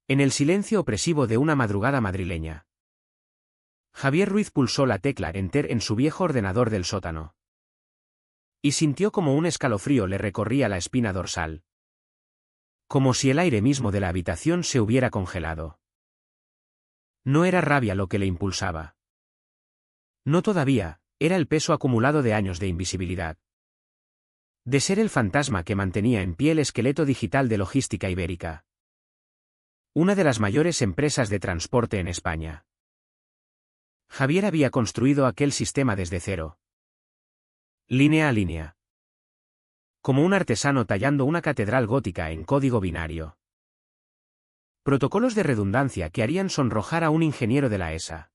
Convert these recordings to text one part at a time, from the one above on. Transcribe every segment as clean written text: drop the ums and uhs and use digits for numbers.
En el silencio opresivo de una madrugada madrileña, Javier Ruiz pulsó la tecla Enter en su viejo ordenador del sótano. Y sintió como un escalofrío le recorría la espina dorsal. Como si el aire mismo de la habitación se hubiera congelado. No era rabia lo que le impulsaba. No todavía, era el peso acumulado de años de invisibilidad. De ser el fantasma que mantenía en pie el esqueleto digital de Logística Ibérica. Una de las mayores empresas de transporte en España. Javier había construido aquel sistema desde cero. Línea a línea. Como un artesano tallando una catedral gótica en código binario. Protocolos de redundancia que harían sonrojar a un ingeniero de la ESA.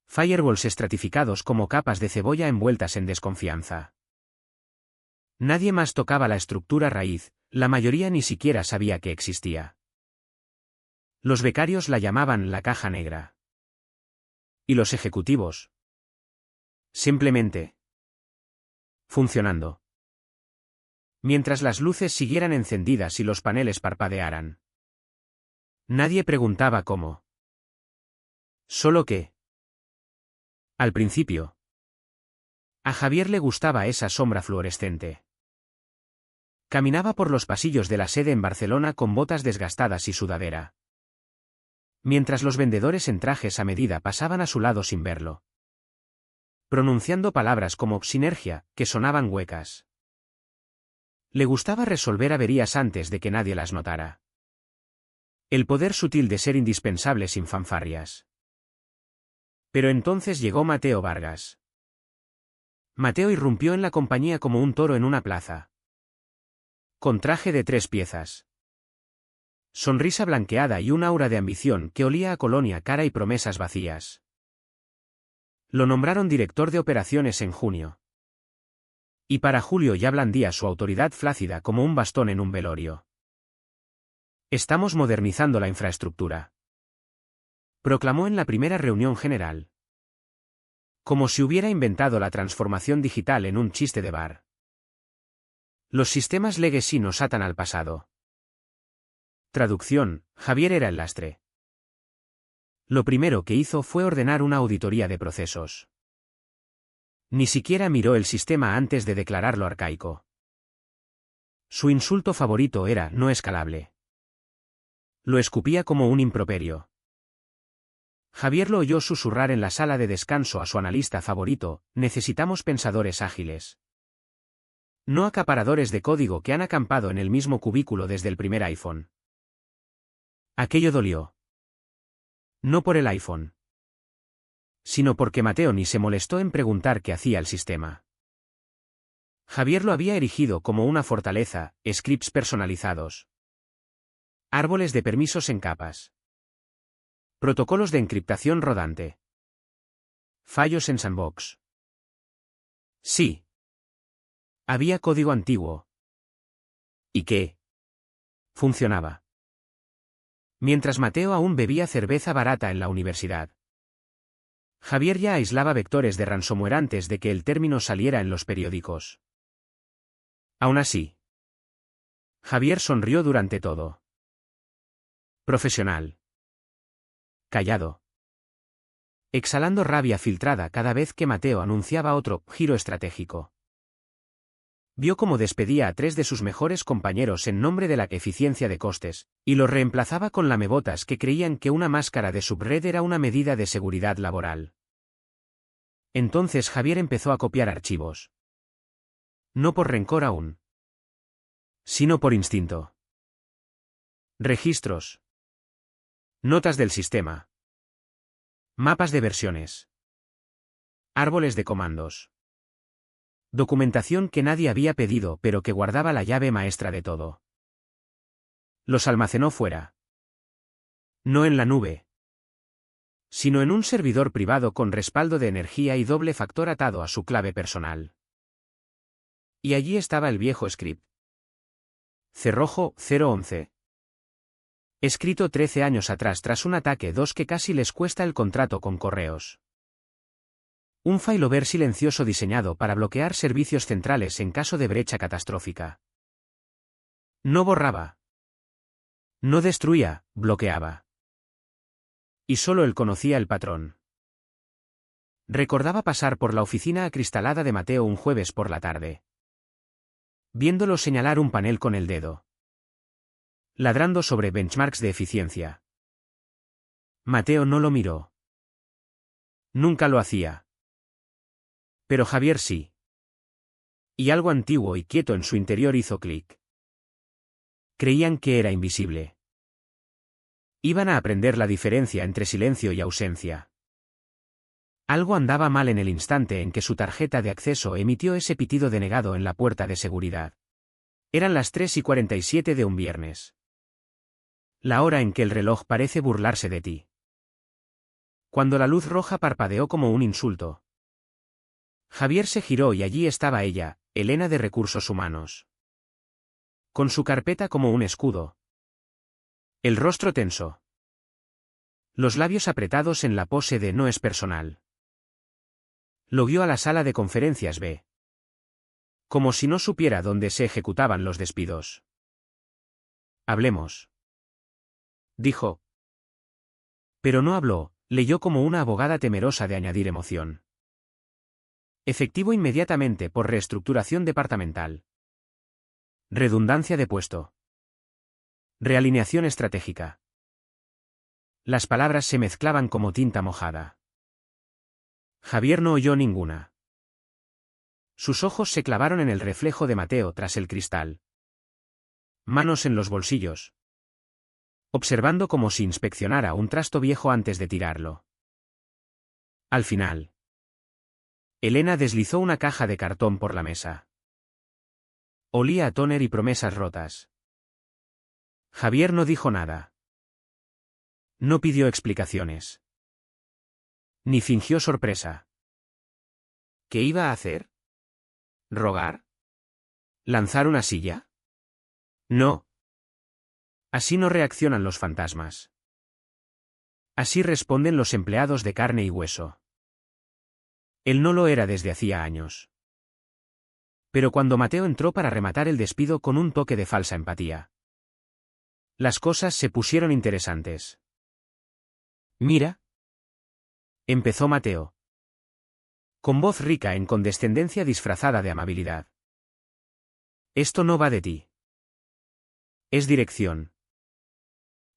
Firewalls estratificados como capas de cebolla envueltas en desconfianza. Nadie más tocaba la estructura raíz, la mayoría ni siquiera sabía que existía. Los becarios la llamaban la caja negra. Y los ejecutivos. Simplemente. Funcionando. Mientras las luces siguieran encendidas y los paneles parpadearan. Nadie preguntaba cómo. Solo que. Al principio. A Javier le gustaba esa sombra fluorescente. Caminaba por los pasillos de la sede en Barcelona con botas desgastadas y sudadera. Mientras los vendedores en trajes a medida pasaban a su lado sin verlo. Pronunciando palabras como sinergia, que sonaban huecas. Le gustaba resolver averías antes de que nadie las notara. El poder sutil de ser indispensable sin fanfarrias. Pero entonces llegó Mateo Vargas. Mateo irrumpió en la compañía como un toro en una plaza. Con traje de 3 piezas. Sonrisa blanqueada y un aura de ambición que olía a colonia cara y promesas vacías. Lo nombraron director de operaciones en junio. Y para julio ya blandía su autoridad flácida como un bastón en un velorio. Estamos modernizando la infraestructura. Proclamó en la primera reunión general. Como si hubiera inventado la transformación digital en un chiste de bar. Los sistemas legacy nos atan al pasado. Traducción, Javier era el lastre. Lo primero que hizo fue ordenar una auditoría de procesos. Ni siquiera miró el sistema antes de declararlo arcaico. Su insulto favorito era no escalable. Lo escupía como un improperio. Javier lo oyó susurrar en la sala de descanso a su analista favorito, necesitamos pensadores ágiles. No acaparadores de código que han acampado en el mismo cubículo desde el primer iPhone. Aquello dolió. No por el iPhone. Sino porque Mateo ni se molestó en preguntar qué hacía el sistema. Javier lo había erigido como una fortaleza, scripts personalizados. Árboles de permisos en capas. Protocolos de encriptación rodante. Fallos en sandbox. Sí. Había código antiguo. ¿Y qué? Funcionaba. Mientras Mateo aún bebía cerveza barata en la universidad. Javier ya aislaba vectores de ransomware antes de que el término saliera en los periódicos. Aún así. Javier sonrió durante todo. Profesional. Callado. Exhalando rabia filtrada cada vez que Mateo anunciaba otro giro estratégico. Vio cómo despedía a 3 de sus mejores compañeros en nombre de la eficiencia de costes, y los reemplazaba con lamebotas que creían que una máscara de subred era una medida de seguridad laboral. Entonces Javier empezó a copiar archivos. No por rencor aún. Sino por instinto. Registros. Notas del sistema. Mapas de versiones. Árboles de comandos. Documentación que nadie había pedido pero que guardaba la llave maestra de todo. Los almacenó fuera. No en la nube. Sino en un servidor privado con respaldo de energía y doble factor atado a su clave personal. Y allí estaba el viejo script. Cerrojo 011. Escrito 13 años atrás tras un ataque 2 que casi les cuesta el contrato con correos. Un failover silencioso diseñado para bloquear servicios centrales en caso de brecha catastrófica. No borraba. No destruía, bloqueaba. Y solo él conocía el patrón. Recordaba pasar por la oficina acristalada de Mateo un jueves por la tarde. Viéndolo señalar un panel con el dedo. Ladrando sobre benchmarks de eficiencia. Mateo no lo miró. Nunca lo hacía. Pero Javier sí. Y algo antiguo y quieto en su interior hizo clic. Creían que era invisible. Iban a aprender la diferencia entre silencio y ausencia. Algo andaba mal en el instante en que su tarjeta de acceso emitió ese pitido denegado en la puerta de seguridad. Eran las 3:47 de un viernes. La hora en que el reloj parece burlarse de ti. Cuando la luz roja parpadeó como un insulto. Javier se giró y allí estaba ella, Elena de Recursos Humanos. Con su carpeta como un escudo. El rostro tenso. Los labios apretados en la pose de no es personal. Lo guió a la sala de conferencias B. Como si no supiera dónde se ejecutaban los despidos. Hablemos. Dijo. Pero no habló, leyó como una abogada temerosa de añadir emoción. Efectivo inmediatamente por reestructuración departamental. Redundancia de puesto. Realineación estratégica. Las palabras se mezclaban como tinta mojada. Javier no oyó ninguna. Sus ojos se clavaron en el reflejo de Mateo tras el cristal. Manos en los bolsillos. Observando como si inspeccionara un trasto viejo antes de tirarlo. Al final. Elena deslizó una caja de cartón por la mesa. Olía a tóner y promesas rotas. Javier no dijo nada. No pidió explicaciones. Ni fingió sorpresa. ¿Qué iba a hacer? ¿Rogar? ¿Lanzar una silla? No. Así no reaccionan los fantasmas. Así responden los empleados de carne y hueso. Él no lo era desde hacía años. Pero cuando Mateo entró para rematar el despido con un toque de falsa empatía. Las cosas se pusieron interesantes. Mira. Empezó Mateo. Con voz rica en condescendencia disfrazada de amabilidad. Esto no va de ti. Es dirección.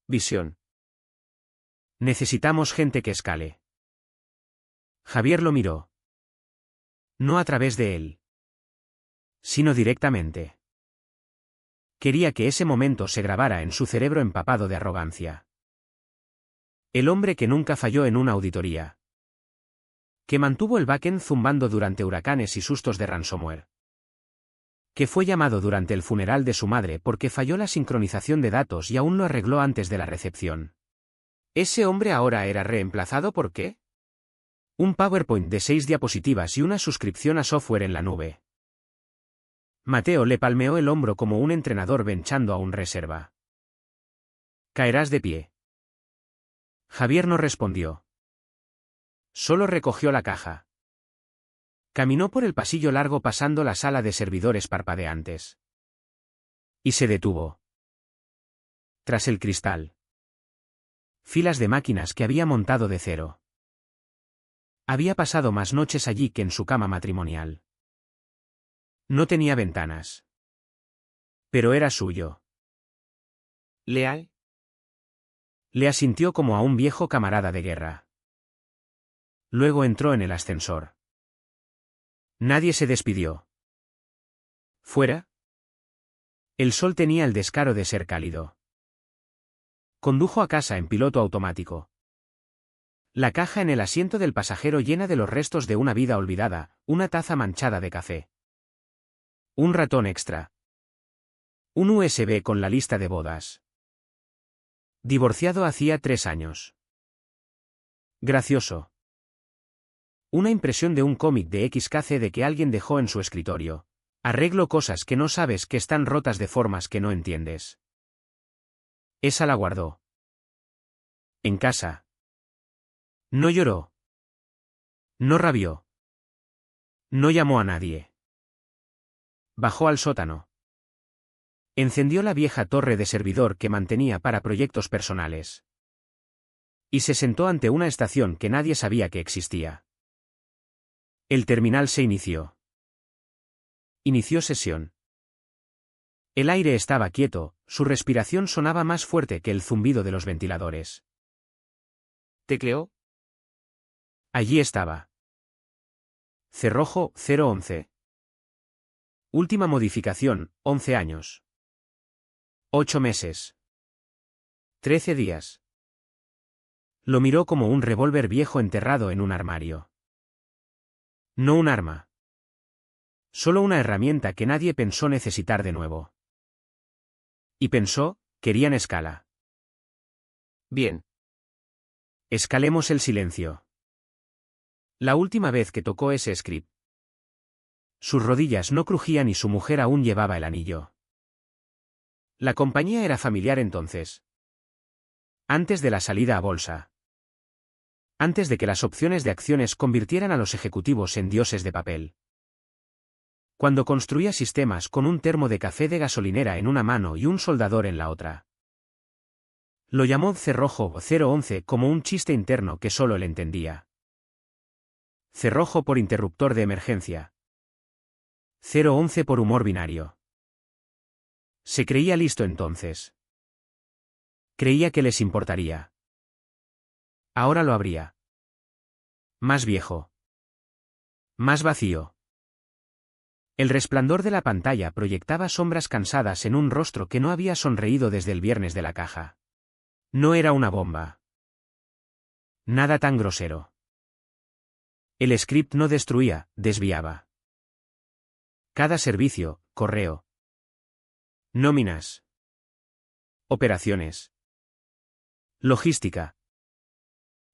Visión. Necesitamos gente que escale. Javier lo miró. No a través de él. Sino directamente. Quería que ese momento se grabara en su cerebro empapado de arrogancia. El hombre que nunca falló en una auditoría. Que mantuvo el backend zumbando durante huracanes y sustos de ransomware. Que fue llamado durante el funeral de su madre porque falló la sincronización de datos y aún lo arregló antes de la recepción. ¿Ese hombre ahora era reemplazado por qué? Un PowerPoint de 6 diapositivas y una suscripción a software en la nube. Mateo le palmeó el hombro como un entrenador benchando a un reserva. Caerás de pie. Javier no respondió. Solo recogió la caja. Caminó por el pasillo largo pasando la sala de servidores parpadeantes. Y se detuvo. Tras el cristal. Filas de máquinas que había montado de cero. Había pasado más noches allí que en su cama matrimonial. No tenía ventanas. Pero era suyo. ¿Leal? Le asintió como a un viejo camarada de guerra. Luego entró en el ascensor. Nadie se despidió. ¿Fuera? El sol tenía el descaro de ser cálido. Condujo a casa en piloto automático. La caja en el asiento del pasajero llena de los restos de una vida olvidada, una taza manchada de café. Un ratón extra. Un USB con la lista de bodas. Divorciado hacía 3 años. Gracioso. Una impresión de un cómic de XKCD de que alguien dejó en su escritorio. Arreglo cosas que no sabes que están rotas de formas que no entiendes. Esa la guardó. En casa. No lloró. No rabió. No llamó a nadie. Bajó al sótano. Encendió la vieja torre de servidor que mantenía para proyectos personales. Y se sentó ante una estación que nadie sabía que existía. El terminal se inició. Inició sesión. El aire estaba quieto, su respiración sonaba más fuerte que el zumbido de los ventiladores. ¿Tecleó? Allí estaba. Cerrojo 011. Última modificación, 11 años. 8 meses. 13 días. Lo miró como un revólver viejo enterrado en un armario. No un arma. Solo una herramienta que nadie pensó necesitar de nuevo. Y pensó, querían escala. Bien. Escalemos el silencio. La última vez que tocó ese script. Sus rodillas no crujían y su mujer aún llevaba el anillo. La compañía era familiar entonces. Antes de la salida a bolsa. Antes de que las opciones de acciones convirtieran a los ejecutivos en dioses de papel. Cuando construía sistemas con un termo de café de gasolinera en una mano y un soldador en la otra. Lo llamó Cerrojo 011 como un chiste interno que solo él entendía. Cerrojo por interruptor de emergencia. 011 por humor binario. Se creía listo entonces. Creía que les importaría. Ahora lo habría. Más viejo. Más vacío. El resplandor de la pantalla proyectaba sombras cansadas en un rostro que no había sonreído desde el viernes de la caja. No era una bomba. Nada tan grosero. El script no destruía, desviaba. Cada servicio, correo. Nóminas. Operaciones. Logística.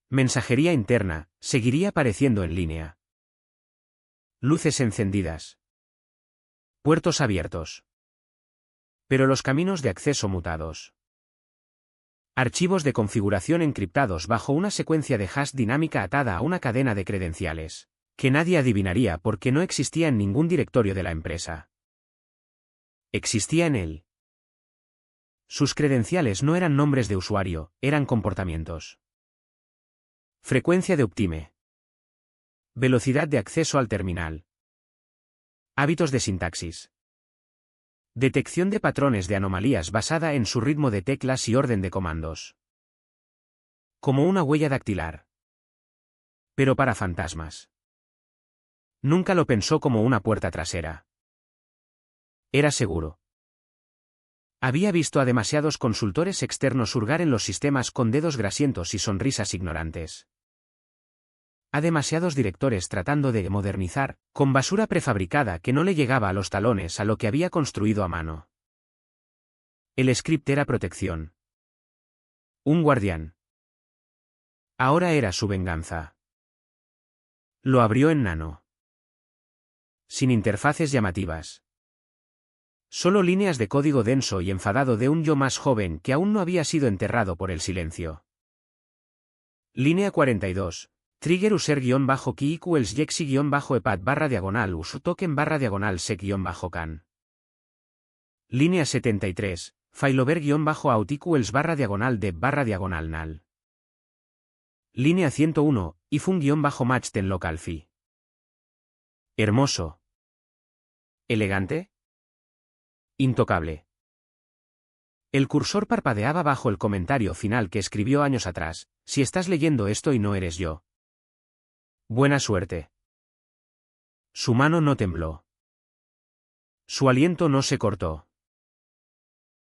Mensajería interna, seguiría apareciendo en línea. Luces encendidas. Puertos abiertos. Pero los caminos de acceso mutados. Archivos de configuración encriptados bajo una secuencia de hash dinámica atada a una cadena de credenciales, que nadie adivinaría porque no existía en ningún directorio de la empresa. Existía en él. Sus credenciales no eran nombres de usuario, eran comportamientos. Frecuencia de Optime. Velocidad de acceso al terminal. Hábitos de sintaxis. Detección de patrones de anomalías basada en su ritmo de teclas y orden de comandos. Como una huella dactilar. Pero para fantasmas. Nunca lo pensó como una puerta trasera. Era seguro. Había visto a demasiados consultores externos hurgar en los sistemas con dedos grasientos y sonrisas ignorantes. A demasiados directores tratando de modernizar, con basura prefabricada que no le llegaba a los talones a lo que había construido a mano. El script era protección. Un guardián. Ahora era su venganza. Lo abrió en nano. Sin interfaces llamativas. Solo líneas de código denso y enfadado de un yo más joven que aún no había sido enterrado por el silencio. Línea 42. Trigger user-key equals yexi-epad /us token /sec-can. Línea 73. Failover-out equals /dev/nal. Línea 101. ifun-matchten local fee. Hermoso. ¿Elegante? Intocable. El cursor parpadeaba bajo el comentario final que escribió años atrás: si estás leyendo esto y no eres yo. Buena suerte. Su mano no tembló. Su aliento no se cortó.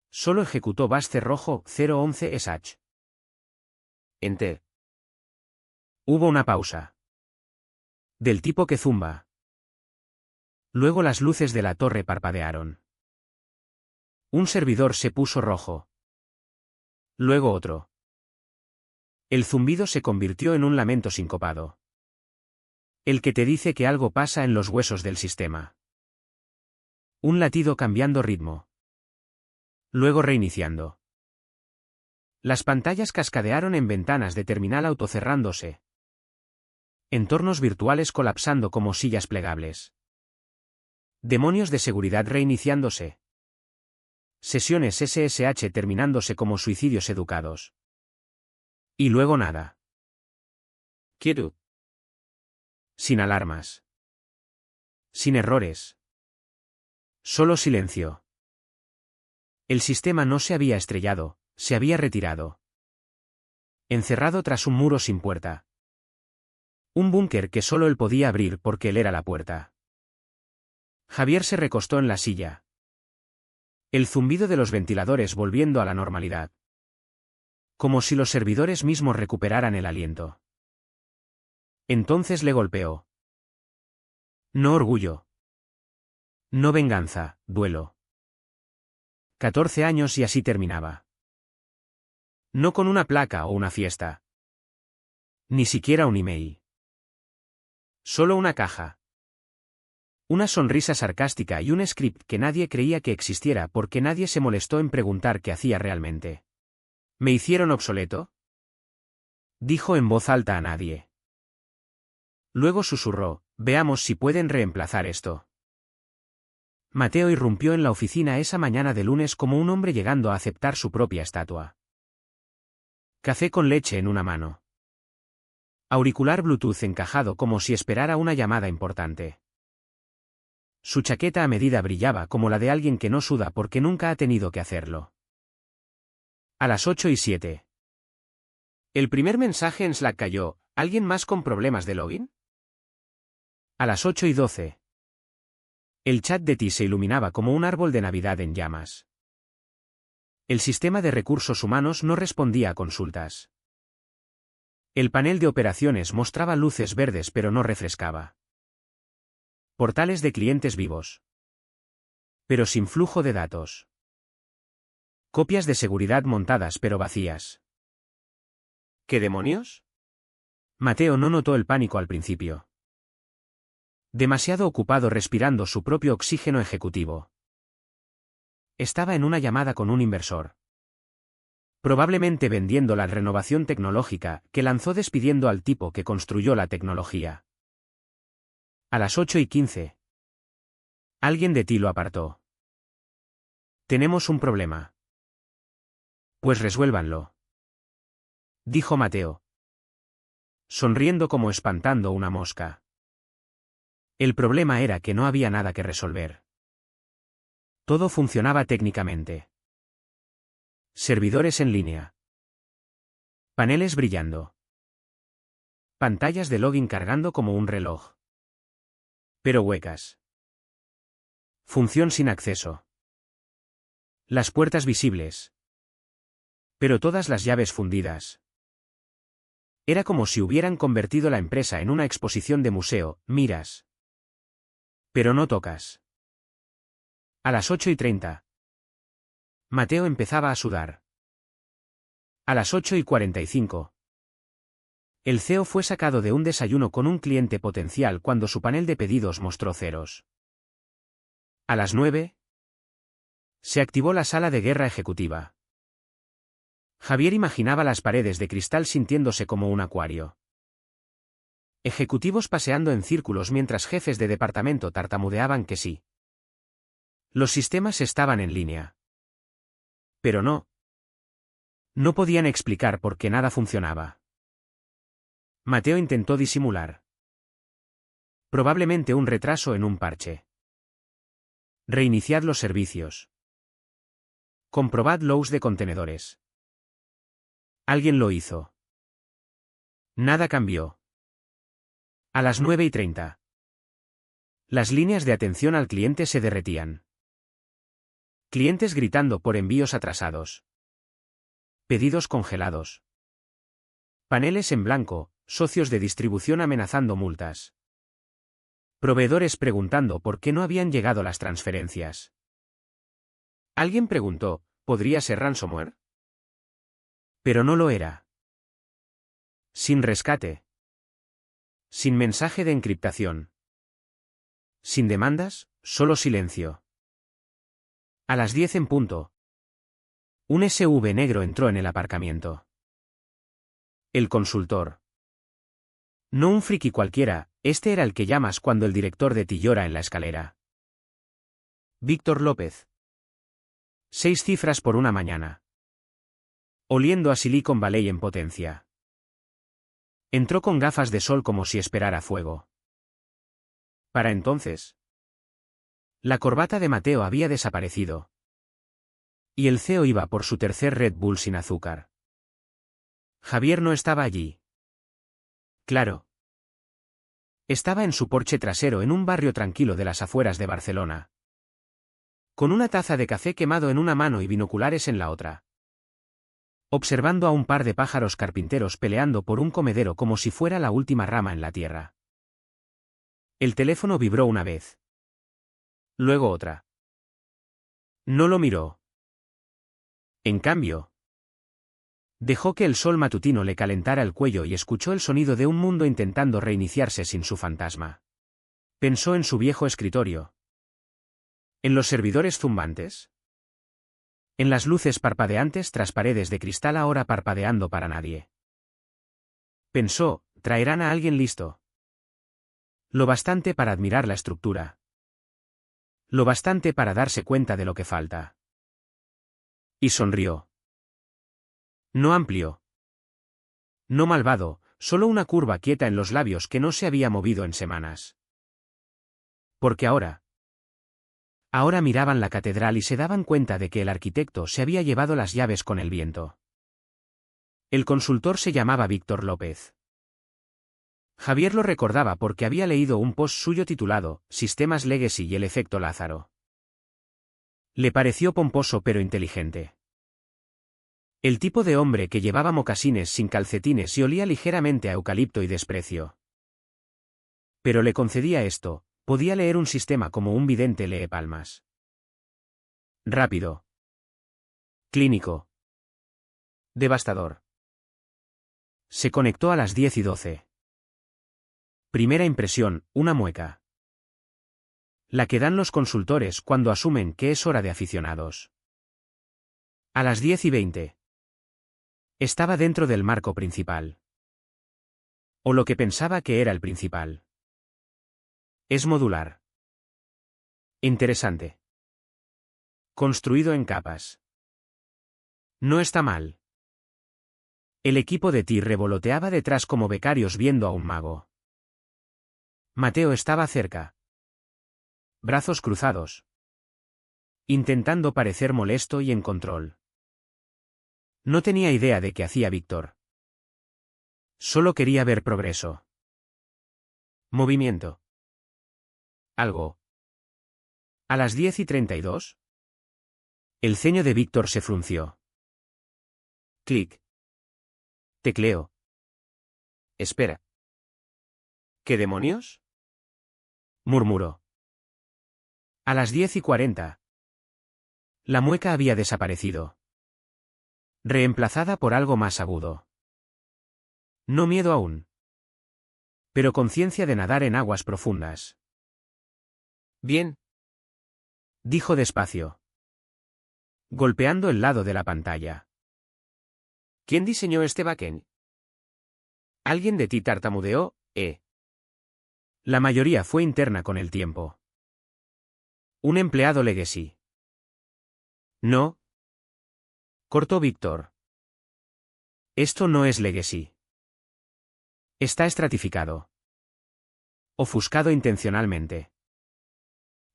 Solo ejecutó Bash Cerrojo 011 sh. Enter. Hubo una pausa. Del tipo que zumba. Luego las luces de la torre parpadearon. Un servidor se puso rojo. Luego otro. El zumbido se convirtió en un lamento sincopado. El que te dice que algo pasa en los huesos del sistema. Un latido cambiando ritmo. Luego reiniciando. Las pantallas cascadearon en ventanas de terminal autocerrándose. Entornos virtuales colapsando como sillas plegables. Demonios de seguridad reiniciándose. Sesiones SSH terminándose como suicidios educados. Y luego nada. Quiero. Sin alarmas. Sin errores. Solo silencio. El sistema no se había estrellado, se había retirado. Encerrado tras un muro sin puerta. Un búnker que solo él podía abrir porque él era la puerta. Javier se recostó en la silla. El zumbido de los ventiladores volviendo a la normalidad. Como si los servidores mismos recuperaran el aliento. Entonces le golpeó. No orgullo. No venganza, duelo. 14 años y así terminaba. No con una placa o una fiesta. Ni siquiera un email. Solo una caja. Una sonrisa sarcástica y un script que nadie creía que existiera porque nadie se molestó en preguntar qué hacía realmente. ¿Me hicieron obsoleto? Dijo en voz alta a nadie. Luego susurró, veamos si pueden reemplazar esto. Mateo irrumpió en la oficina esa mañana de lunes como un hombre llegando a aceptar su propia estatua. Café con leche en una mano. Auricular Bluetooth encajado como si esperara una llamada importante. Su chaqueta a medida brillaba como la de alguien que no suda porque nunca ha tenido que hacerlo. A las 8:07. El primer mensaje en Slack cayó. ¿Alguien más con problemas de login? A las 8:12. El chat de Ti se iluminaba como un árbol de Navidad en llamas. El sistema de recursos humanos no respondía a consultas. El panel de operaciones mostraba luces verdes pero no refrescaba. Portales de clientes vivos. Pero sin flujo de datos. Copias de seguridad montadas pero vacías. ¿Qué demonios? Mateo no notó el pánico al principio. Demasiado ocupado respirando su propio oxígeno ejecutivo. Estaba en una llamada con un inversor. Probablemente vendiendo la renovación tecnológica que lanzó despidiendo al tipo que construyó la tecnología. A las 8:15. Alguien de Ti lo apartó. Tenemos un problema. Pues resuélvanlo. Dijo Mateo. Sonriendo como espantando una mosca. El problema era que no había nada que resolver. Todo funcionaba técnicamente. Servidores en línea. Paneles brillando. Pantallas de login cargando como un reloj. Pero huecas. Función sin acceso. Las puertas visibles. Pero todas las llaves fundidas. Era como si hubieran convertido la empresa en una exposición de museo, miras. Pero no tocas. A las 8:30. Mateo empezaba a sudar. A las 8:45. El CEO fue sacado de un desayuno con un cliente potencial cuando su panel de pedidos mostró ceros. A las 9. Se activó la sala de guerra ejecutiva. Javier imaginaba las paredes de cristal sintiéndose como un acuario. Ejecutivos paseando en círculos mientras jefes de departamento tartamudeaban que sí. Los sistemas estaban en línea. Pero no. No podían explicar por qué nada funcionaba. Mateo intentó disimular. Probablemente un retraso en un parche. Reiniciad los servicios. Comprobad logs de contenedores. Alguien lo hizo. Nada cambió. A las 9:30. Las líneas de atención al cliente se derretían. Clientes gritando por envíos atrasados. Pedidos congelados. Paneles en blanco, socios de distribución amenazando multas. Proveedores preguntando por qué no habían llegado las transferencias. Alguien preguntó, ¿podría ser ransomware? Pero no lo era. Sin rescate. Sin mensaje de encriptación. Sin demandas, solo silencio. A las 10 en punto. Un SUV negro entró en el aparcamiento. El consultor. No un friki cualquiera, este era el que llamas cuando el director de Ti llora en la escalera. Víctor López. 6 cifras por una mañana. Oliendo a Silicon Valley en potencia. Entró con gafas de sol como si esperara fuego. Para entonces, la corbata de Mateo había desaparecido. Y el CEO iba por su tercer Red Bull sin azúcar. Javier no estaba allí. Claro. Estaba en su porche trasero en un barrio tranquilo de las afueras de Barcelona. Con una taza de café quemado en una mano y binoculares en la otra. Observando a un par de pájaros carpinteros peleando por un comedero como si fuera la última rama en la tierra. El teléfono vibró una vez. Luego otra. No lo miró. En cambio, dejó que el sol matutino le calentara el cuello y escuchó el sonido de un mundo intentando reiniciarse sin su fantasma. Pensó en su viejo escritorio. En los servidores zumbantes. En las luces parpadeantes tras paredes de cristal ahora parpadeando para nadie. Pensó, traerán a alguien listo. Lo bastante para admirar la estructura. Lo bastante para darse cuenta de lo que falta. Y sonrió. No amplio. No malvado, solo una curva quieta en los labios que no se había movido en semanas. Porque ahora miraban la catedral y se daban cuenta de que el arquitecto se había llevado las llaves con el viento. El consultor se llamaba Víctor López. Javier lo recordaba porque había leído un post suyo titulado Sistemas Legacy y el efecto Lázaro. Le pareció pomposo pero inteligente. El tipo de hombre que llevaba mocasines sin calcetines y olía ligeramente a eucalipto y desprecio. Pero le concedía esto, podía leer un sistema como un vidente lee palmas. Rápido. Clínico. Devastador. Se conectó a las 10:12. Primera impresión, una mueca. La que dan los consultores cuando asumen que es hora de aficionados. A las 10:20. Estaba dentro del marco principal. O lo que pensaba que era el principal. Es modular. Interesante. Construido en capas. No está mal. El equipo de T revoloteaba detrás como becarios viendo a un mago. Mateo estaba cerca. Brazos cruzados. Intentando parecer molesto y en control. No tenía idea de qué hacía Víctor. Solo quería ver progreso. Movimiento. Algo. A las 10:32. El ceño de Víctor se frunció. Clic. Tecleo. Espera. ¿Qué demonios? Murmuró. A las 10:40. La mueca había desaparecido. Reemplazada por algo más agudo. No miedo aún. Pero conciencia de nadar en aguas profundas. Bien. Dijo despacio. Golpeando el lado de la pantalla. ¿Quién diseñó este backend? Alguien de ti tartamudeó, La mayoría fue interna con el tiempo. Un empleado legacy. No. Cortó Víctor. Esto no es legacy. Está estratificado. Ofuscado intencionalmente.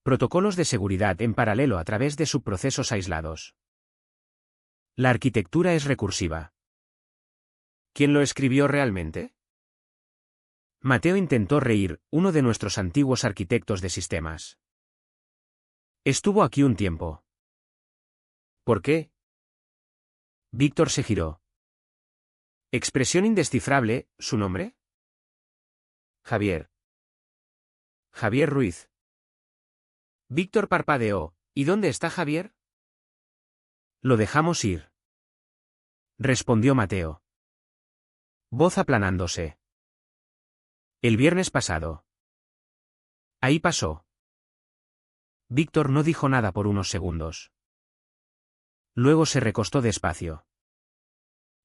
Protocolos de seguridad en paralelo a través de subprocesos aislados. La arquitectura es recursiva. ¿Quién lo escribió realmente? Mateo intentó reír, uno de nuestros antiguos arquitectos de sistemas. Estuvo aquí un tiempo. ¿Por qué? Víctor se giró. Expresión indescifrable, ¿su nombre? Javier. Javier Ruiz. Víctor parpadeó. ¿Y dónde está Javier? Lo dejamos ir. Respondió Mateo. Voz aplanándose. El viernes pasado. Ahí pasó. Víctor no dijo nada por unos segundos. Luego se recostó despacio.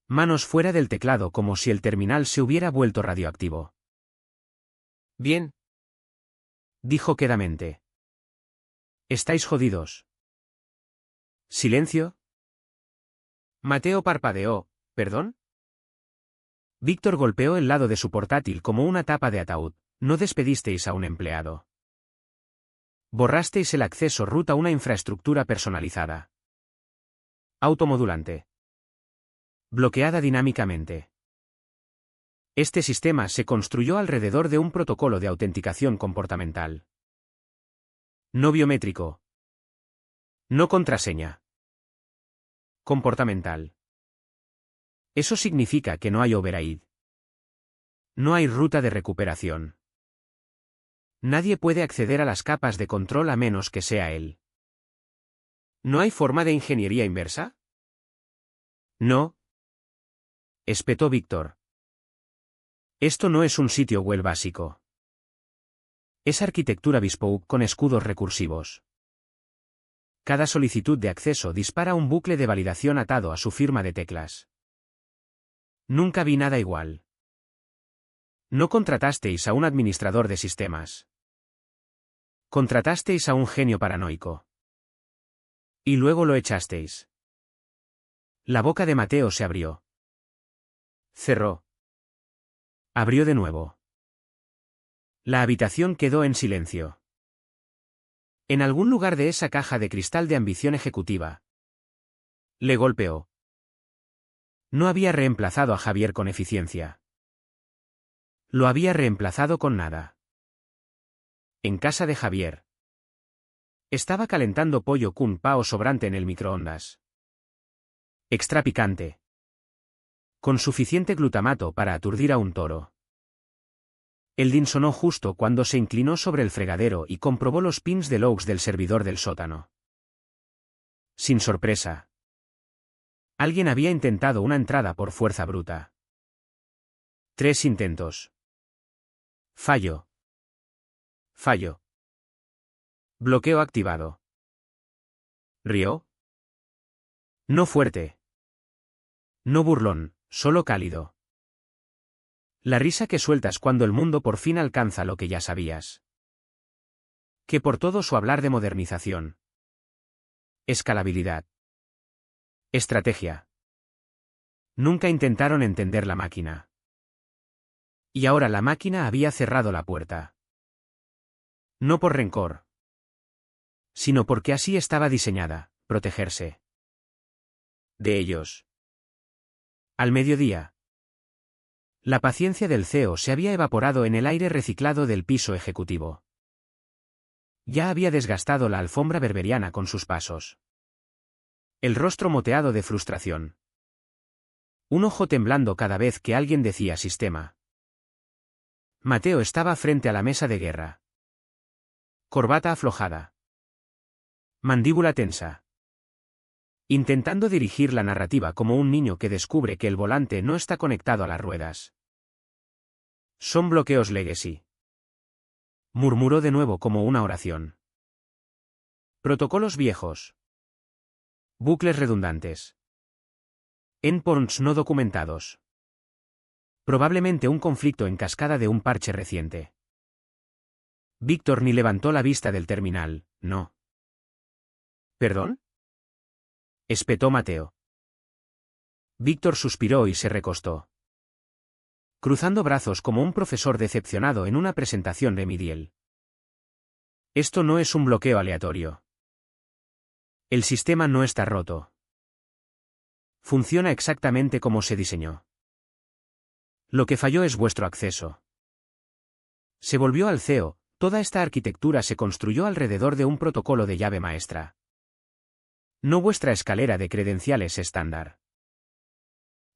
Manos fuera del teclado como si el terminal se hubiera vuelto radioactivo. Bien. Dijo quedamente. Estáis jodidos. Silencio. Mateo parpadeó. ¿Perdón? Víctor golpeó el lado de su portátil como una tapa de ataúd. No despedisteis a un empleado. Borrasteis el acceso root a una infraestructura personalizada. Automodulante. Bloqueada dinámicamente. Este sistema se construyó alrededor de un protocolo de autenticación comportamental. No biométrico. No contraseña. Comportamental. Eso significa que no hay override. No hay ruta de recuperación. Nadie puede acceder a las capas de control a menos que sea él. ¿No hay forma de ingeniería inversa? No. Espetó Víctor. Esto no es un sitio web básico. Es arquitectura bespoke con escudos recursivos. Cada solicitud de acceso dispara un bucle de validación atado a su firma de teclas. Nunca vi nada igual. No contratasteis a un administrador de sistemas. Contratasteis a un genio paranoico. Y luego lo echasteis. La boca de Mateo se abrió. Cerró. Abrió de nuevo. La habitación quedó en silencio. En algún lugar de esa caja de cristal de ambición ejecutiva. Le golpeó. No había reemplazado a Javier con eficiencia. Lo había reemplazado con nada. En casa de Javier. Estaba calentando pollo kung pao sobrante en el microondas. Extra picante. Con suficiente glutamato para aturdir a un toro. El din sonó justo cuando se inclinó sobre el fregadero y comprobó los pins de logs del servidor del sótano. Sin sorpresa. Alguien había intentado una entrada por fuerza bruta. 3 intentos. Fallo. Fallo. Bloqueo activado. ¿Rió? No fuerte. No burlón, solo cálido. La risa que sueltas cuando el mundo por fin alcanza lo que ya sabías. Que por todo su hablar de modernización. Escalabilidad. Estrategia. Nunca intentaron entender la máquina. Y ahora la máquina había cerrado la puerta. No por rencor. Sino porque así estaba diseñada, protegerse. De ellos. Al mediodía. La paciencia del CEO se había evaporado en el aire reciclado del piso ejecutivo. Ya había desgastado la alfombra berberiana con sus pasos. El rostro moteado de frustración. Un ojo temblando cada vez que alguien decía sistema. Mateo estaba frente a la mesa de guerra. Corbata aflojada. Mandíbula tensa. Intentando dirigir la narrativa como un niño que descubre que el volante no está conectado a las ruedas. Son bloqueos legacy. Murmuró de nuevo como una oración. Protocolos viejos. Bucles redundantes. Endpoints no documentados. Probablemente un conflicto en cascada de un parche reciente. Víctor ni levantó la vista del terminal, no. ¿Perdón? Espetó Mateo. Víctor suspiró y se recostó. Cruzando brazos como un profesor decepcionado en una presentación de Midiel. Esto no es un bloqueo aleatorio. El sistema no está roto. Funciona exactamente como se diseñó. Lo que falló es vuestro acceso. Se volvió al CEO, toda esta arquitectura se construyó alrededor de un protocolo de llave maestra. No vuestra escalera de credenciales estándar.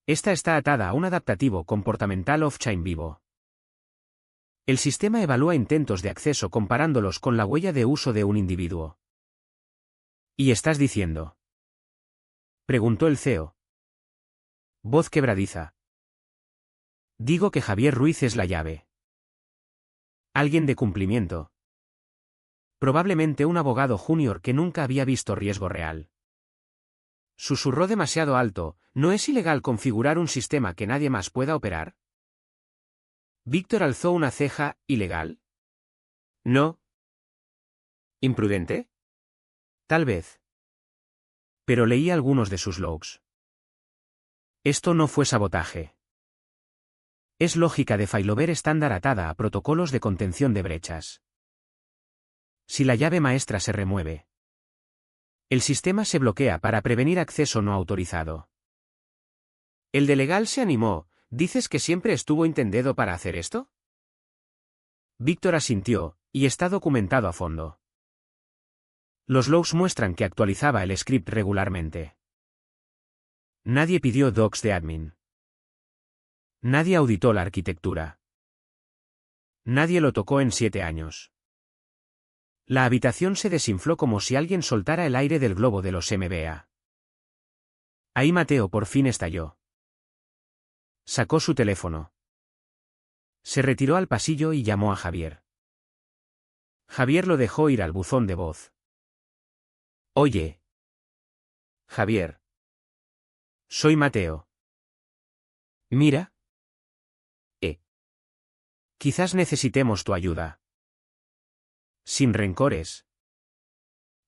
Esta está atada a un adaptativo comportamental off-chain vivo. El sistema evalúa intentos de acceso comparándolos con la huella de uso de un individuo. ¿Y estás diciendo? Preguntó el CEO. Voz quebradiza. Digo que Javier Ruiz es la llave. Alguien de cumplimiento. Probablemente un abogado junior que nunca había visto riesgo real. Susurró demasiado alto, ¿no es ilegal configurar un sistema que nadie más pueda operar? Víctor alzó una ceja, ¿ilegal? No. ¿Imprudente? Tal vez. Pero leí algunos de sus logs. Esto no fue sabotaje. Es lógica de failover estándar atada a protocolos de contención de brechas. Si la llave maestra se remueve, el sistema se bloquea para prevenir acceso no autorizado. El de legal se animó. ¿Dices que siempre estuvo intendado para hacer esto? Víctor asintió, y está documentado a fondo. Los logs muestran que actualizaba el script regularmente. Nadie pidió docs de admin. Nadie auditó la arquitectura. Nadie lo tocó en 7 años. La habitación se desinfló como si alguien soltara el aire del globo de los MBA. Ahí Mateo por fin estalló. Sacó su teléfono. Se retiró al pasillo y llamó a Javier. Javier lo dejó ir al buzón de voz. Oye. Javier. Soy Mateo. Mira. Quizás necesitemos tu ayuda. Sin rencores.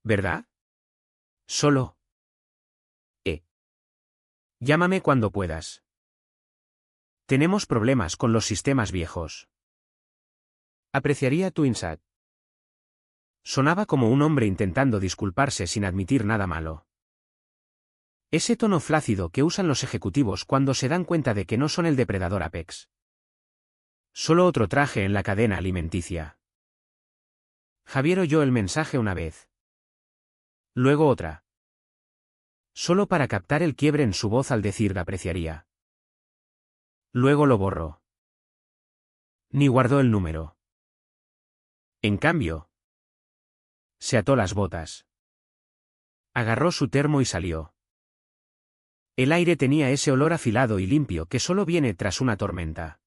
¿Verdad? Solo. Llámame cuando puedas. Tenemos problemas con los sistemas viejos. Apreciaría tu insight. Sonaba como un hombre intentando disculparse sin admitir nada malo. Ese tono flácido que usan los ejecutivos cuando se dan cuenta de que no son el depredador apex. Solo otro traje en la cadena alimenticia. Javier oyó el mensaje una vez. Luego otra. Solo para captar el quiebre en su voz al decir apreciaría. Luego lo borró. Ni guardó el número. En cambio, se ató las botas. Agarró su termo y salió. El aire tenía ese olor afilado y limpio que solo viene tras una tormenta.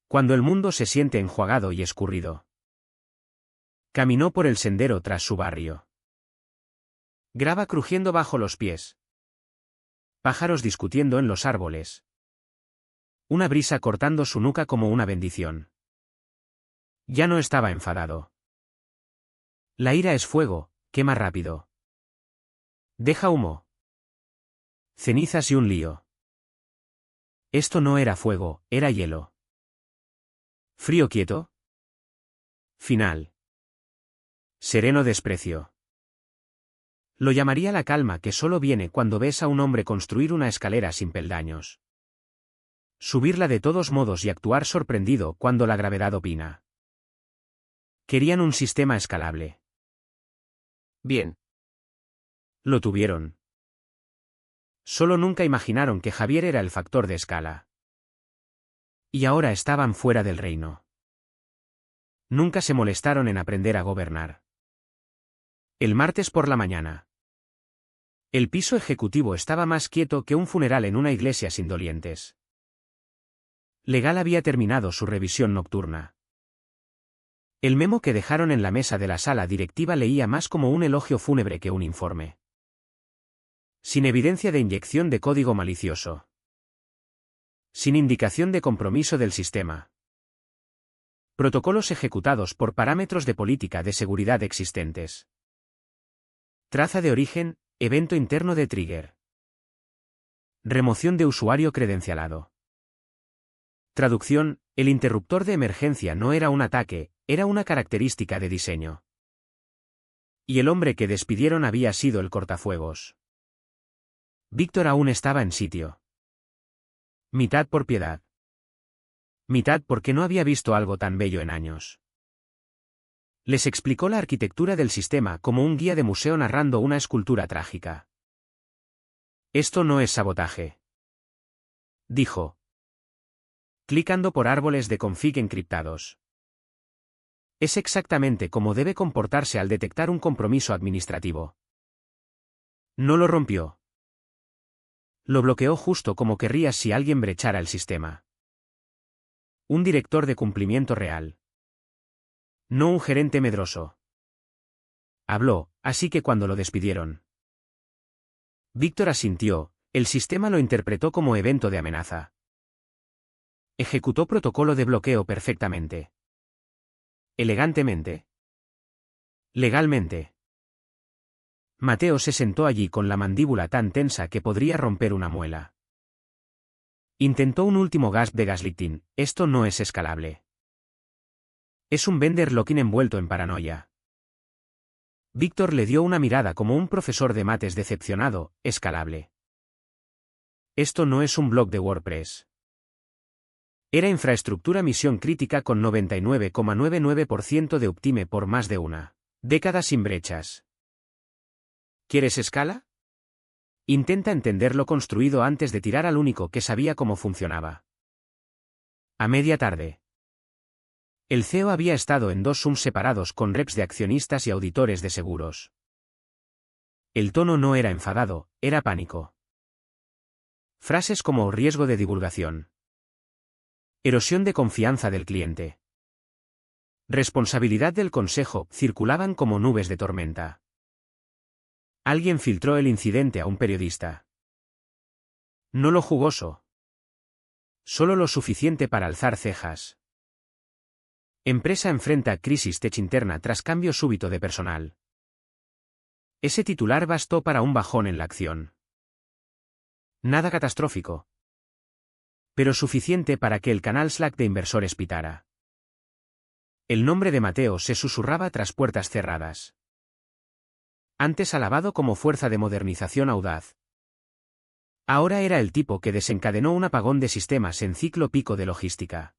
Cuando el mundo se siente enjuagado y escurrido. Caminó por el sendero tras su barrio. Grava crujiendo bajo los pies. Pájaros discutiendo en los árboles. Una brisa cortando su nuca como una bendición. Ya no estaba enfadado. La ira es fuego, quema rápido. Deja humo. Cenizas y un lío. Esto no era fuego, era hielo. Frío quieto. Final. Sereno desprecio. Lo llamaría la calma que solo viene cuando ves a un hombre construir una escalera sin peldaños. Subirla de todos modos y actuar sorprendido cuando la gravedad opina. Querían un sistema escalable. Bien. Lo tuvieron. Solo nunca imaginaron que Javier era el factor de escala. Y ahora estaban fuera del reino. Nunca se molestaron en aprender a gobernar. El martes por la mañana. El piso ejecutivo estaba más quieto que un funeral en una iglesia sin dolientes. Legal había terminado su revisión nocturna. El memo que dejaron en la mesa de la sala directiva leía más como un elogio fúnebre que un informe. Sin evidencia de inyección de código malicioso. Sin indicación de compromiso del sistema. Protocolos ejecutados por parámetros de política de seguridad existentes. Traza de origen, evento interno de trigger. Remoción de usuario credencialado. Traducción, el interruptor de emergencia no era un ataque, era una característica de diseño. Y el hombre que despidieron había sido el cortafuegos. Víctor aún estaba en sitio. Mitad por piedad. Mitad porque no había visto algo tan bello en años. Les explicó la arquitectura del sistema como un guía de museo narrando una escultura trágica. Esto no es sabotaje. Dijo. Clicando por árboles de config encriptados. Es exactamente como debe comportarse al detectar un compromiso administrativo. No lo rompió. Lo bloqueó justo como querrías si alguien brechara el sistema. Un director de cumplimiento real. No un gerente medroso. Habló, así que cuando lo despidieron. Víctor asintió, el sistema lo interpretó como evento de amenaza. Ejecutó protocolo de bloqueo perfectamente. Elegantemente. Legalmente. Mateo se sentó allí con la mandíbula tan tensa que podría romper una muela. Intentó un último gasp de gaslighting: esto no es escalable. Es un vendor locking envuelto en paranoia. Víctor le dio una mirada como un profesor de mates decepcionado: escalable. Esto no es un blog de WordPress. Era infraestructura misión crítica con 99,99% de uptime por más de una década sin brechas. ¿Quieres escala? Intenta entender lo construido antes de tirar al único que sabía cómo funcionaba. A media tarde. El CEO había estado en 2 Zooms separados con reps de accionistas y auditores de seguros. El tono no era enfadado, era pánico. Frases como riesgo de divulgación, erosión de confianza del cliente, responsabilidad del consejo circulaban como nubes de tormenta. Alguien filtró el incidente a un periodista. No lo jugoso. Solo lo suficiente para alzar cejas. Empresa enfrenta crisis tech interna tras cambio súbito de personal. Ese titular bastó para un bajón en la acción. Nada catastrófico, pero suficiente para que el canal Slack de inversores pitara. El nombre de Mateo se susurraba tras puertas cerradas. Antes alabado como fuerza de modernización audaz. Ahora era el tipo que desencadenó un apagón de sistemas en ciclo pico de logística.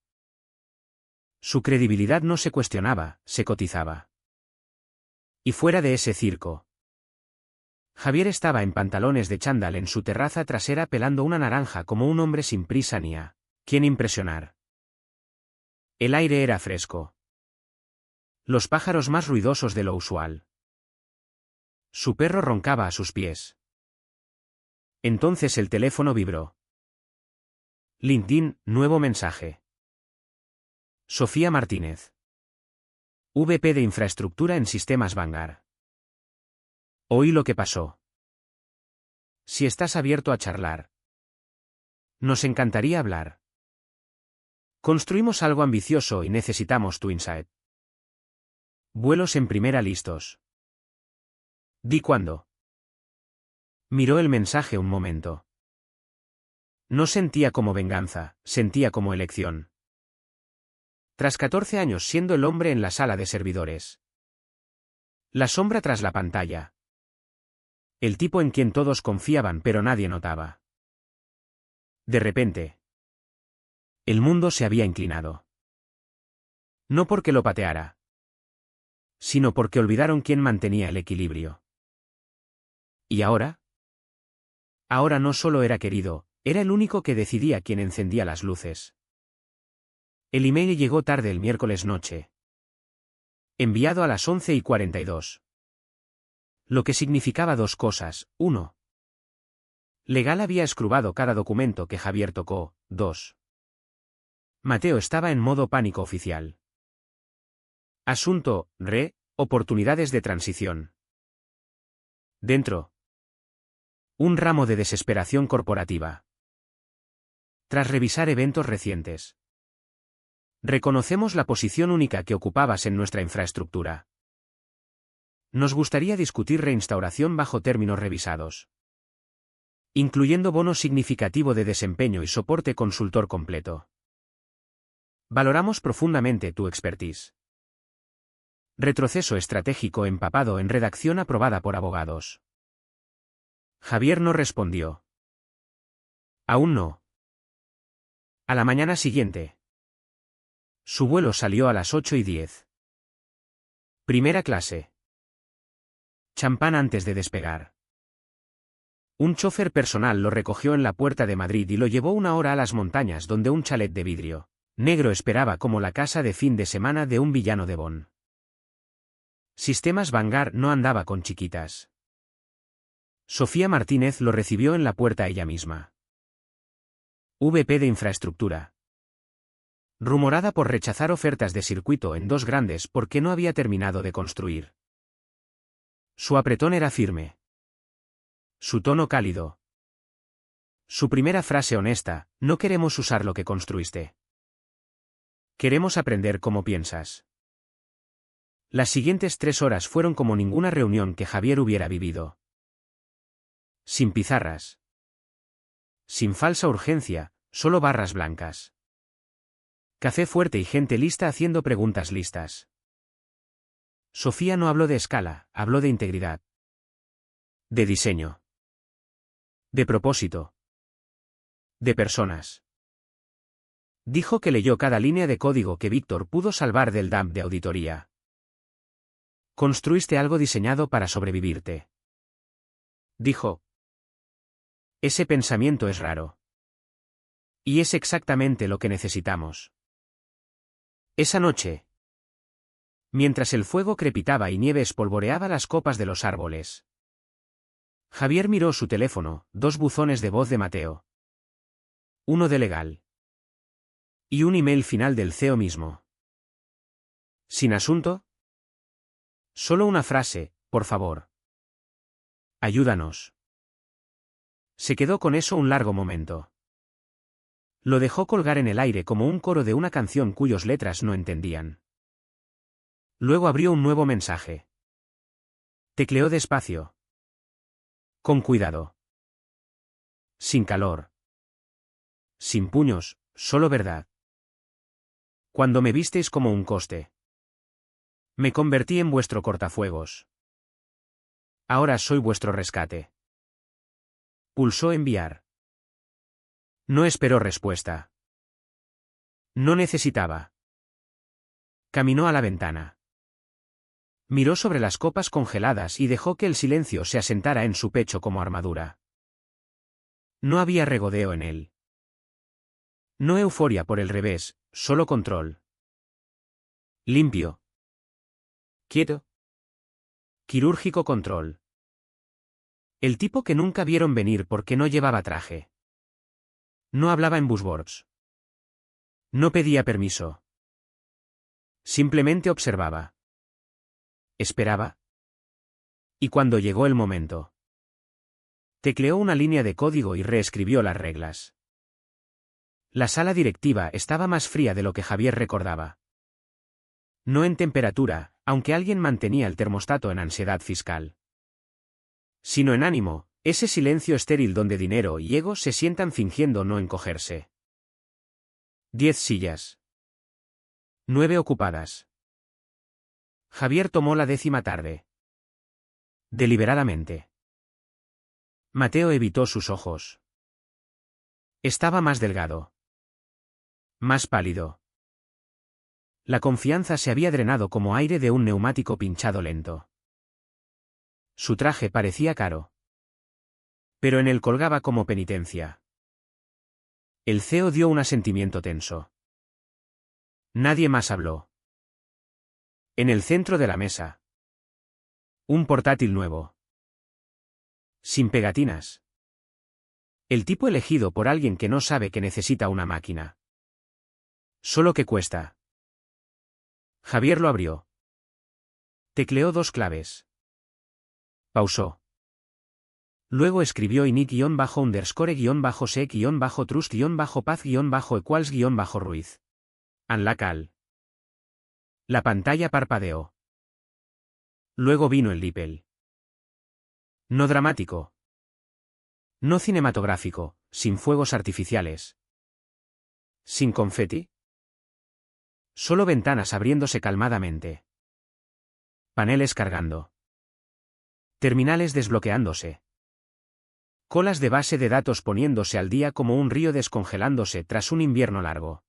Su credibilidad no se cuestionaba, se cotizaba. Y fuera de ese circo. Javier estaba en pantalones de chándal en su terraza trasera pelando una naranja como un hombre sin prisa ni a quien impresionar. El aire era fresco. Los pájaros más ruidosos de lo usual. Su perro roncaba a sus pies. Entonces el teléfono vibró. LinkedIn, nuevo mensaje. Sofía Martínez. VP de Infraestructura en Sistemas Vanguard. Oí lo que pasó. Si estás abierto a charlar. Nos encantaría hablar. Construimos algo ambicioso y necesitamos tu insight. Vuelos en primera listos. Di cuándo. Miró el mensaje un momento. No sentía como venganza, sentía como elección. Tras 14 años siendo el hombre en la sala de servidores. La sombra tras la pantalla. El tipo en quien todos confiaban pero nadie notaba. De repente. El mundo se había inclinado. No porque lo pateara, sino porque olvidaron quién mantenía el equilibrio. ¿Y ahora? Ahora no solo era querido, era el único que decidía quién encendía las luces. El email llegó tarde el miércoles noche. Enviado a las 11:42. Lo que significaba 2 cosas: 1. Legal había escrubado cada documento que Javier tocó. 2. Mateo estaba en modo pánico oficial. Asunto: oportunidades de transición. Dentro. Un ramo de desesperación corporativa. Tras revisar eventos recientes. Reconocemos la posición única que ocupabas en nuestra infraestructura. Nos gustaría discutir reinstauración bajo términos revisados. Incluyendo bono significativo de desempeño y soporte consultor completo. Valoramos profundamente tu expertise. Retroceso estratégico empapado en redacción aprobada por abogados. Javier no respondió. Aún no. A la mañana siguiente. Su vuelo salió a las 8:10. Primera clase. Champán antes de despegar. Un chofer personal lo recogió en la puerta de Madrid y lo llevó 1 hora a las montañas donde un chalet de vidrio negro esperaba como la casa de fin de semana de un villano de Bond. Sistemas Vanguard no andaba con chiquitas. Sofía Martínez lo recibió en la puerta ella misma. VP de Infraestructura. Rumorada por rechazar ofertas de circuito en 2 grandes porque no había terminado de construir. Su apretón era firme. Su tono cálido. Su primera frase honesta: no queremos usar lo que construiste. Queremos aprender cómo piensas. Las siguientes 3 horas fueron como ninguna reunión que Javier hubiera vivido. Sin pizarras. Sin falsa urgencia, solo barras blancas. Café fuerte y gente lista haciendo preguntas listas. Sofía no habló de escala, habló de integridad. De diseño. De propósito. De personas. Dijo que leyó cada línea de código que Víctor pudo salvar del dump de auditoría. Construiste algo diseñado para sobrevivirte. Dijo. Ese pensamiento es raro. Y es exactamente lo que necesitamos. Esa noche. Mientras el fuego crepitaba y nieve espolvoreaba las copas de los árboles. Javier miró su teléfono, 2 buzones de voz de Mateo. Uno de legal. Y un email final del CEO mismo. ¿Sin asunto? Solo una frase, por favor. Ayúdanos. Se quedó con eso un largo momento. Lo dejó colgar en el aire como un coro de una canción cuyas letras no entendían. Luego abrió un nuevo mensaje. Tecleó despacio. Con cuidado. Sin calor. Sin puños, solo verdad. Cuando me visteis como un coste. Me convertí en vuestro cortafuegos. Ahora soy vuestro rescate. Pulsó enviar. No esperó respuesta. No necesitaba. Caminó a la ventana. Miró sobre las copas congeladas y dejó que el silencio se asentara en su pecho como armadura. No había regodeo en él. No euforia por el revés, solo control. Limpio. Quieto. Quirúrgico control. El tipo que nunca vieron venir porque no llevaba traje. No hablaba en buzzwords. No pedía permiso. Simplemente observaba. Esperaba. Y cuando llegó el momento. Tecleó una línea de código y reescribió las reglas. La sala directiva estaba más fría de lo que Javier recordaba. No en temperatura, aunque alguien mantenía el termostato en ansiedad fiscal. Sino en ánimo, ese silencio estéril donde dinero y ego se sientan fingiendo no encogerse. 10 sillas. 9 ocupadas. Javier tomó la 10ª tarde. Deliberadamente. Mateo evitó sus ojos. Estaba más delgado. Más pálido. La confianza se había drenado como aire de un neumático pinchado lento. Su traje parecía caro. Pero en él colgaba como penitencia. El CEO dio un asentimiento tenso. Nadie más habló. En el centro de la mesa. Un portátil nuevo. Sin pegatinas. El tipo elegido por alguien que no sabe que necesita una máquina. Solo que cuesta. Javier lo abrió. Tecleó 2 claves. Pausó. Luego escribió init_underscore_se_trust_paz_Ruiz. Anlacal. La pantalla parpadeó. Luego vino el DeepL. No dramático. No cinematográfico, sin fuegos artificiales. Sin confeti. Solo ventanas abriéndose calmadamente. Paneles cargando. Terminales desbloqueándose. Colas de base de datos poniéndose al día como un río descongelándose tras un invierno largo.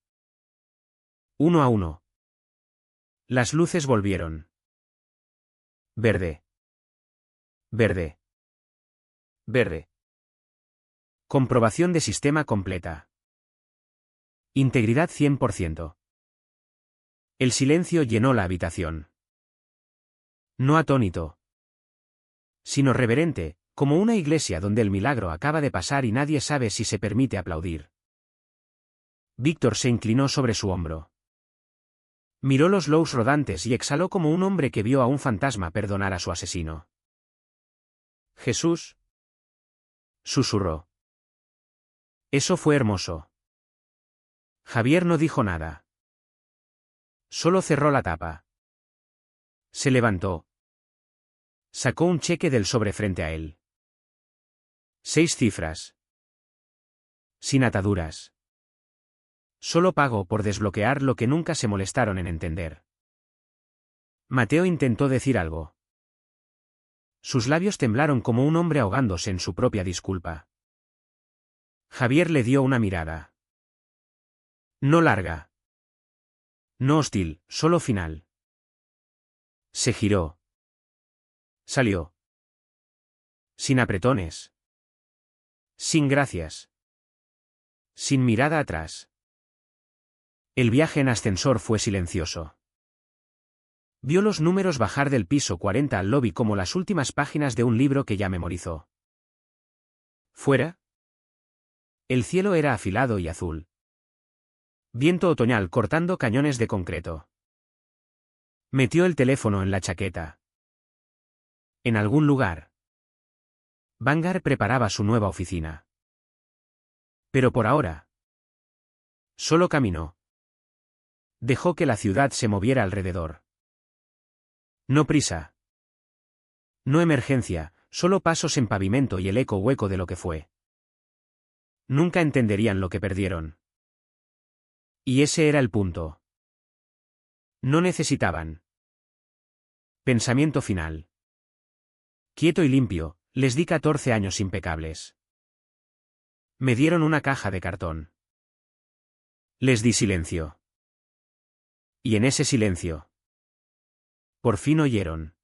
1 a 1. Las luces volvieron. Verde. Verde. Verde. Comprobación de sistema completa. Integridad 100%. El silencio llenó la habitación. No atónito. Sino reverente, como una iglesia donde el milagro acaba de pasar y nadie sabe si se permite aplaudir. Víctor se inclinó sobre su hombro. Miró los lous rodantes y exhaló como un hombre que vio a un fantasma perdonar a su asesino. Jesús. Susurró. Eso fue hermoso. Javier no dijo nada. Solo cerró la tapa. Se levantó. Sacó un cheque del sobre frente a él. 6 cifras. Sin ataduras. Solo pago por desbloquear lo que nunca se molestaron en entender. Mateo intentó decir algo. Sus labios temblaron como un hombre ahogándose en su propia disculpa. Javier le dio una mirada. No larga. No hostil, solo final. Se giró. Salió. Sin apretones. Sin gracias. Sin mirada atrás. El viaje en ascensor fue silencioso. Vio los números bajar del piso 40 al lobby como las últimas páginas de un libro que ya memorizó. ¿Fuera? El cielo era afilado y azul. Viento otoñal cortando cañones de concreto. Metió el teléfono en la chaqueta. En algún lugar. Vanguard preparaba su nueva oficina. Pero por ahora. Solo caminó. Dejó que la ciudad se moviera alrededor. No prisa. No emergencia, solo pasos en pavimento y el eco hueco de lo que fue. Nunca entenderían lo que perdieron. Y ese era el punto. No necesitaban. Pensamiento final. Quieto y limpio, les di 14 años impecables. Me dieron una caja de cartón. Les di silencio. Y en ese silencio. Por fin oyeron.